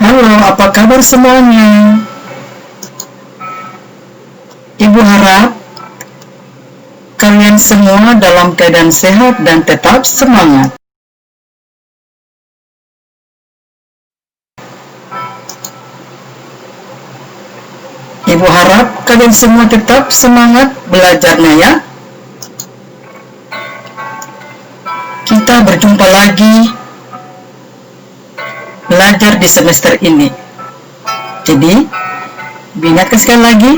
Halo, apa kabar semuanya? Ibu harap kalian semua dalam keadaan sehat dan tetap semangat. Ibu harap kalian semua tetap semangat belajarnya ya. Kita berjumpa lagi belajar di semester ini. Jadi, diingatkan sekali lagi,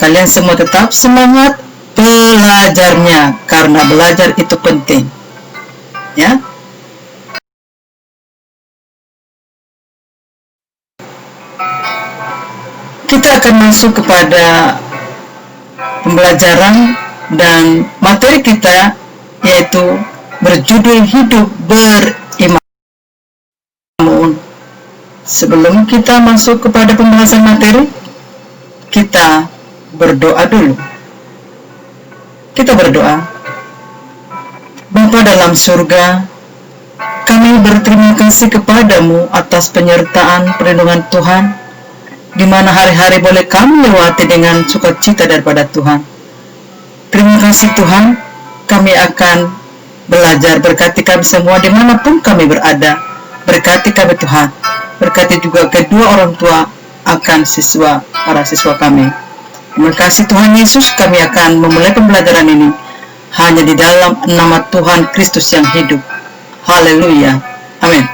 kalian semua tetap semangat belajarnya, karena belajar itu penting. Ya. Kita akan masuk kepada pembelajaran dan materi kita, yaitu berjudul Hidup Beriman. Sebelum kita masuk kepada pembahasan materi, kita berdoa dulu. Kita berdoa. Bapa dalam surga, kami berterima kasih kepadamu atas penyertaan perlindungan Tuhan, di mana hari-hari boleh kami lewati dengan sukacita daripada Tuhan. Terima kasih Tuhan, kami akan belajar. Berkati kami semua dimanapun kami berada. Berkati kami Tuhan. Berkati juga kedua orang tua akan para siswa kami. Terima kasih Tuhan Yesus, kami akan memulai pembelajaran ini hanya di dalam nama Tuhan Kristus yang hidup. Haleluya. Amin.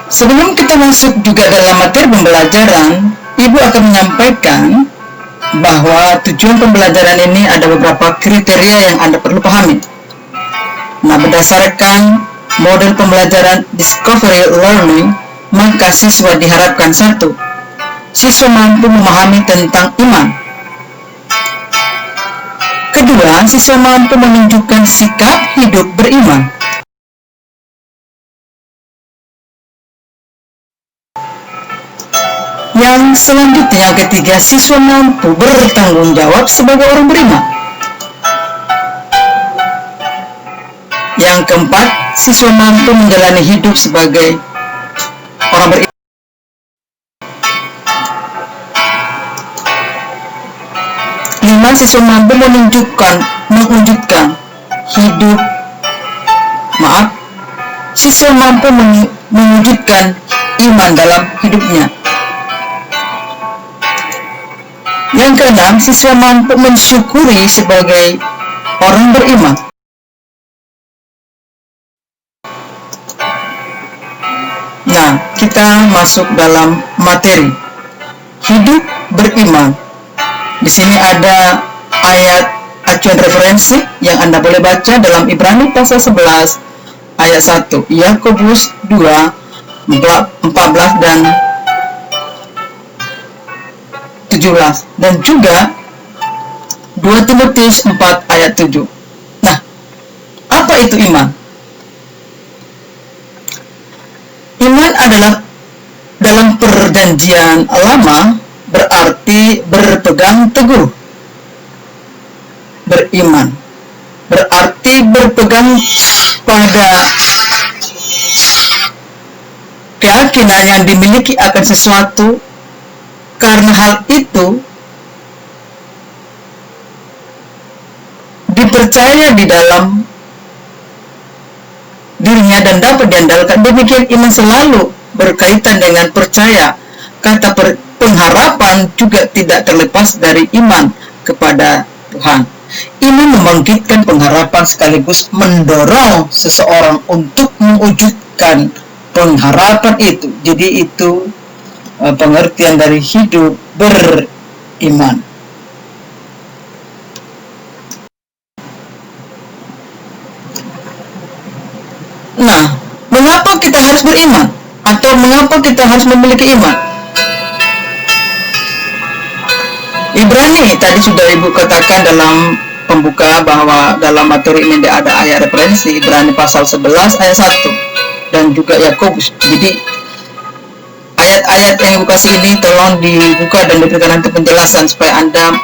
Sebelum kita masuk juga dalam materi pembelajaran, Ibu akan menyampaikan bahwa tujuan pembelajaran ini ada beberapa kriteria yang Anda perlu pahami. Nah, berdasarkan model pembelajaran Discovery Learning, maka siswa diharapkan: 1. Siswa mampu memahami tentang iman. Kedua, siswa mampu menunjukkan sikap hidup beriman. Yang selanjutnya, yang ketiga, siswa mampu bertanggung jawab sebagai orang beriman. Yang keempat, siswa mampu menjalani hidup sebagai orang beriman. Lima, siswa mampu mewujudkan iman dalam hidupnya. Yang keenam, siswa mampu mensyukuri sebagai orang beriman. Nah, kita masuk dalam materi hidup beriman. Di sini ada ayat acuan referensi yang Anda boleh baca dalam Ibrani pasal 11 ayat 1, Yakobus 2 14 dan 17, dan juga 2 Timotius 4 ayat 7. Nah, apa itu iman? Iman adalah dalam perjanjian lama berarti berpegang teguh. Beriman berarti berpegang pada keyakinan yang dimiliki akan sesuatu. Karena hal itu dipercaya di dalam dirinya dan dapat diandalkan. Demikian iman selalu berkaitan dengan percaya. Kata pengharapan juga tidak terlepas dari iman kepada Tuhan. Iman membangkitkan pengharapan sekaligus mendorong seseorang untuk mewujudkan pengharapan itu. Jadi itu pengertian dari hidup beriman. Nah, mengapa kita harus beriman? Atau mengapa kita harus memiliki iman? Ibrani, tadi sudah Ibu katakan dalam pembuka bahwa dalam materi ini ada ayat referensi, Ibrani pasal 11 ayat 1 dan juga Yakobus. Jadi ayat-ayat yang Ibu kasih ini tolong dibuka dan diberikan nanti penjelasan supaya Anda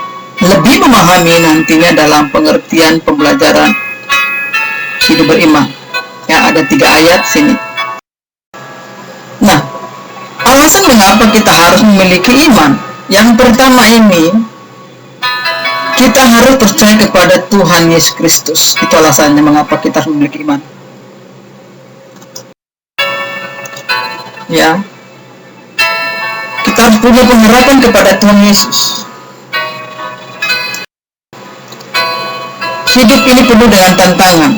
lebih memahami nantinya dalam pengertian pembelajaran hidup beriman. Ya, ada 3 ayat sini. Nah, alasan mengapa kita harus memiliki iman. Yang pertama ini, kita harus percaya kepada Tuhan Yesus Kristus. Itu alasannya mengapa kita harus memiliki iman. Ya, kita harus punya pengharapan kepada Tuhan Yesus. Hidup ini penuh dengan tantangan.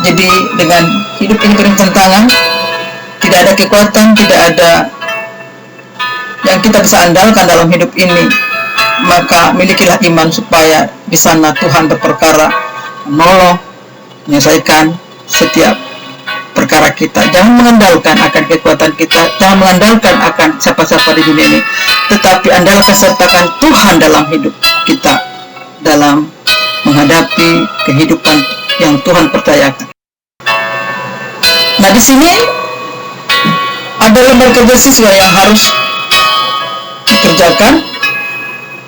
Jadi dengan hidup ini penuh tantangan, tidak ada kekuatan, tidak ada yang kita bisa andalkan dalam hidup ini. Maka milikilah iman supaya di sana Tuhan berperkara, menolong, menyelesaikan setiap perkara kita. Jangan mengandalkan akan kekuatan kita, jangan mengandalkan akan siapa-siapa di dunia ini, tetapi andalkan sertakan Tuhan dalam hidup kita, dalam menghadapi kehidupan yang Tuhan percayakan. Nah, di sini ada lembar kerja siswa yang harus dikerjakan.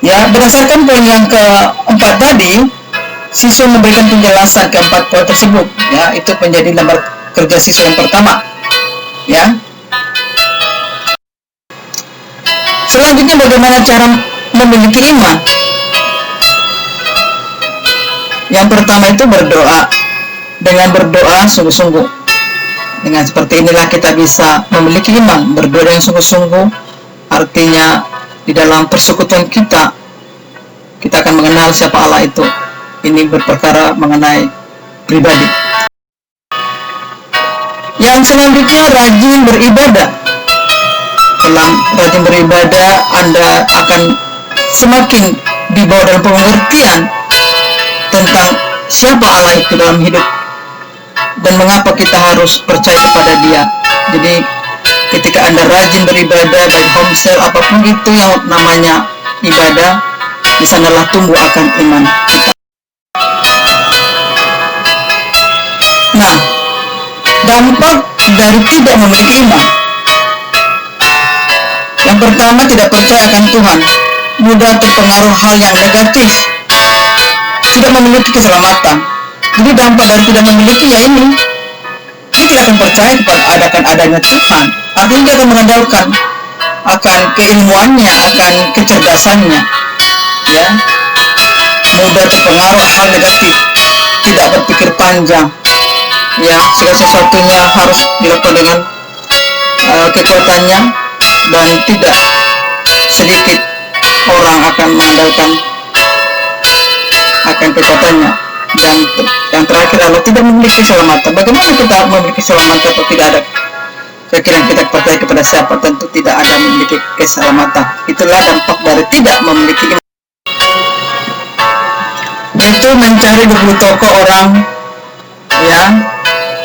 Ya, berdasarkan poin yang keempat tadi, siswa memberikan penjelasan keempat poin tersebut. Ya, itu menjadi lembar kerja siswa yang pertama. Ya. Selanjutnya, bagaimana cara memiliki iman? Yang pertama itu berdoa. Dengan berdoa sungguh-sungguh. Dengan seperti inilah kita bisa memiliki iman. Berdoa dengan sungguh-sungguh artinya di dalam persekutuan kita akan mengenal siapa Allah itu. Ini berperkara mengenai pribadi. Yang selanjutnya, rajin beribadah. Dalam rajin beribadah, Anda akan semakin dibawa dalam pengertian tentang siapa Allah itu dalam hidup dan mengapa kita harus percaya kepada Dia. Jadi ketika Anda rajin beribadah, baik homesel apapun itu yang namanya ibadah, di sanalah tumbuh akan iman kita. Nah, dampak dari tidak memiliki iman. Yang pertama, tidak percaya akan Tuhan, mudah terpengaruh hal yang negatif, tidak memiliki keselamatan. Jadi dampak dari tidak memiliki ya ini, dia tidak akan percaya kepada adanya Tuhan. Artinya dia akan mengandalkan akan keilmuannya, akan kecerdasannya, ya, mudah terpengaruh hal negatif, tidak berpikir panjang, ya, segala sesuatunya harus dilakukan dengan kekuatannya, dan tidak sedikit orang akan mengandalkan akan kekuatannya. Dan yang terakhir adalah tidak memiliki keselamatan. Bagaimana kita memiliki keselamatan kalau tidak ada keyakinan kita percaya kepada siapa? Tentu tidak ada memiliki keselamatan. Itulah dampak dari tidak memiliki iman. Yaitu mencari buku tokoh orang, ya,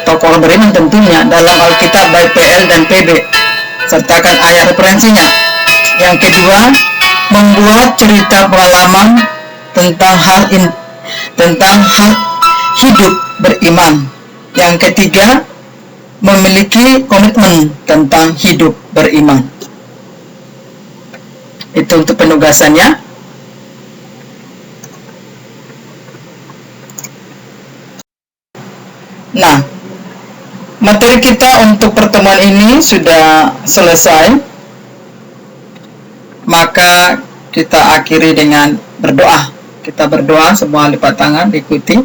tokoh orang beriman tentunya dalam Alkitab baik PL dan PB, sertakan ayat referensinya. Yang kedua, membuat cerita pengalaman tentang hal hidup beriman. Yang ketiga, memiliki komitmen tentang hidup beriman. Itu untuk penugasannya. Nah, materi kita untuk pertemuan ini sudah selesai. Maka kita akhiri dengan berdoa. Kita berdoa, semua lipat tangan, ikuti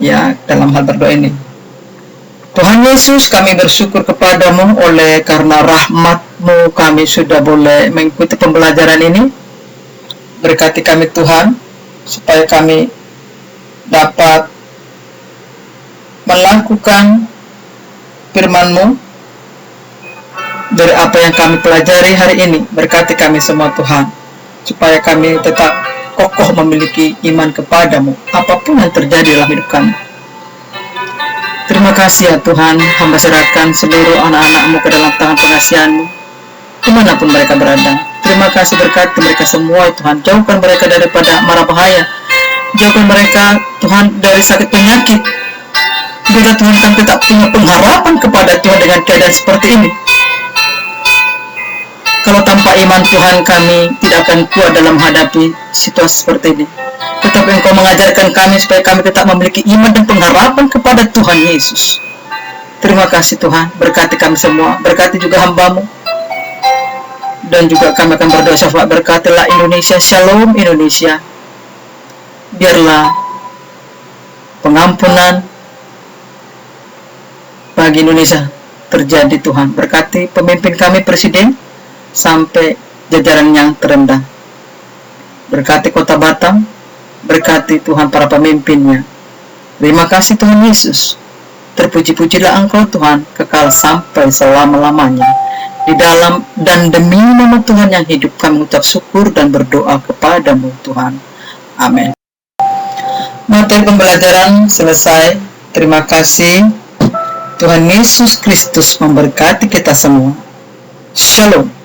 ya dalam hal berdoa ini. Tuhan Yesus, kami bersyukur kepadamu oleh karena rahmat-Mu kami sudah boleh mengikuti pembelajaran ini. Berkati kami Tuhan, supaya kami dapat melakukan firman-Mu dari apa yang kami pelajari hari ini. Berkati kami semua Tuhan, supaya kami tetap kokoh memiliki iman kepadamu apapun yang terjadi dalam hidup kami. Terima kasih ya Tuhan, hamba serahkan seluruh anak-anak-Mu ke dalam tangan pengasihan-Mu dimanapun mereka berada. Terima kasih, berkati mereka semua Tuhan, jauhkan mereka daripada mara bahaya, jauhkan mereka Tuhan dari sakit penyakit. Biarlah Tuhan kami tetap punya pengharapan kepada Tuhan dengan keadaan seperti ini. Kalau tanpa iman Tuhan kami tidak akan kuat dalam menghadapi situasi seperti ini. Tetapi Engkau mengajarkan kami supaya kami tetap memiliki iman dan pengharapan kepada Tuhan Yesus. Terima kasih Tuhan, berkati kami semua, berkati juga hamba-Mu. Dan juga kami akan berdoa syafaat, berkatilah Indonesia, shalom Indonesia. Biarlah pengampunan bagi Indonesia terjadi Tuhan. Berkati pemimpin kami, Presiden, sampai jajaran yang terendah. Berkati kota Batam, berkati Tuhan para pemimpinnya. Terima kasih Tuhan Yesus. Terpuji-pujilah Engkau Tuhan, kekal sampai selama-lamanya. Di dalam dan demi nama Tuhan yang hidup, kami mengucap syukur dan berdoa kepada-Mu Tuhan. Amin. Materi pembelajaran selesai. Terima kasih. Tuhan Yesus Kristus memberkati kita semua. Shalom.